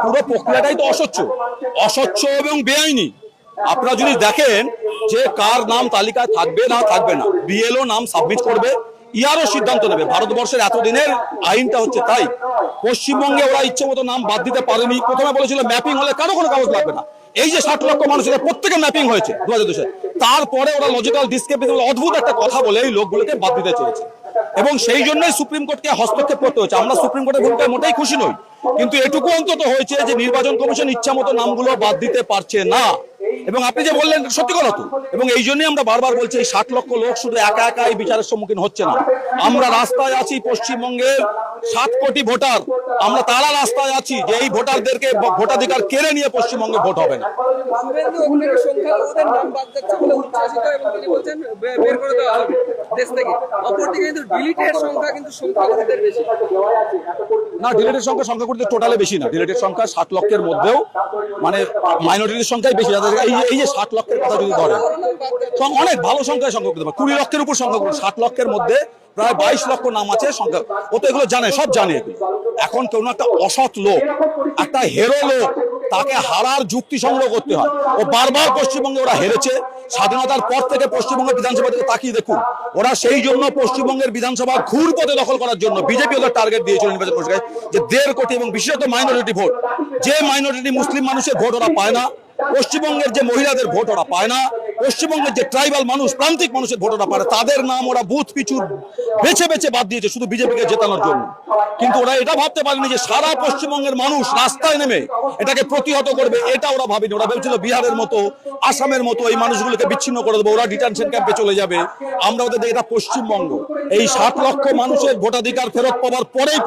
পুরো প্রক্রিয়াটাই তো অস্বচ্ছ এবং বেআইনি। আপনারা যদি দেখেন যে কার নাম তালিকায় থাকবে না থাকবে না, বিএলও নাম সাবমিট করবে, ইয়ারও সিদ্ধান্ত নেবে। ভারতবর্ষের এতদিনের আইনটা হচ্ছে তাই। পশ্চিমবঙ্গে ওরা ইচ্ছে মতো নাম বাদ দিতে পারেনি। প্রথমে বলেছিল ম্যাপিং হলে কারো কোনো কাগজ লাগবে না। এই যে 60 লক্ষ মানুষের প্রত্যেকের ম্যাপিং হয়েছে 2002 সালে, তারপরে ওরা লজিক্যাল ডিসক্রিপেন্সি অদ্ভুত একটা কথা বলে এই লোকগুলোকে বাদ দিতে চেয়েছে, এবং সেই জন্যই সুপ্রিম কোর্টকে হস্তক্ষেপ করতে হচ্ছে। আমরা সুপ্রিম কোর্টের ভূমিকায় মোটেই খুশি নই, কিন্তু এটুকু অন্তত হয়েছে যে নির্বাচন কমিশন ইচ্ছা মতো নামগুলো বাদ দিতে পারছে না। এবং আপনি যে বললেন সত্যি কথা তো, এবং এই জন্যই আমরা বারবার বলছি এই 60 লক্ষ লোক শুধু একা একা এই বিচারের সম্মুখীন হচ্ছে না। আমরা রাস্তায় আছি, পশ্চিমবঙ্গের 7 কোটি ভোটার, আমরা তারা রাস্তায় আছি যে এই ভোটারদেরকে ভোটাধিকার কেড়ে নিয়ে পশ্চিমবঙ্গে ভোট হবে না। না, ডিলেটের সংখ্যা সংখ্যাগুলিতে টোটালে বেশি না। ডিলেটের সংখ্যা 60 লক্ষের মধ্যেও মানে মাইনরিটির সংখ্যাই বেশি। এই যে 60 লক্ষের কথা যদি ধরেন, অনেক ভালো সংখ্যায় সংখ্যা করতে পারে, 20 লক্ষের উপর সংখ্যা করতে। 60 লক্ষের মধ্যে প্রায় 22 লক্ষ নাম আছে সংখ্যা। ও তো এগুলো জানে, সব জানে এগুলো। এখন কেউ একটা অসৎ লোক, একটা হেরো লোক, তাকে হারার যুক্তি সংগ্রহ করতে হয়। ও বারবার পশ্চিমবঙ্গে ওরা হেরেছে। স্বাধীনতার পর থেকে পশ্চিমবঙ্গের বিধানসভা থেকে তাকিয়ে দেখুন, ওরা সেই জন্য পশ্চিমবঙ্গের বিধানসভা ঘুর পথে দখল করার জন্য বিজেপি ওদের টার্গেট দিয়েছিল নির্বাচন কমিশনকে, যে 1.5 কোটি এবং বিশেষত মাইনরিটি ভোট, যে মাইনরিটি মুসলিম মানুষের ভোট ওরা পায় না, পশ্চিমবঙ্গের যে মহিলাদের ভোট ওরা পায় না, পশ্চিমবঙ্গের যে ট্রাইবাল মানুষ, প্রান্তিক মানুষের ভোট ওরা পায় না, তাদের নাম ওরা বুথ পিছু বেছে বেছে বাদ দিয়েছে শুধু বিজেপিকে জেতানোর জন্য। কিন্তু ওরা এটা ভাবতে পারেনি যে সারা পশ্চিমবঙ্গের মানুষ রাস্তায় নেমে এটাকে প্রতিহত করবে, এটা ওরা ভাবেনি। ওরা ভেবেছিল বিহারের মতো, আসামের মতো এই মানুষগুলোকে বিচ্ছিন্ন করে দেবো, ওরা ডিটেনশন ক্যাম্পে চলে যাবে। আমরা ওদের এটা পশ্চিমবঙ্গ, এই 60 লক্ষ মানুষের ভোটাধিকার ফেরত পাওয়ার পরেই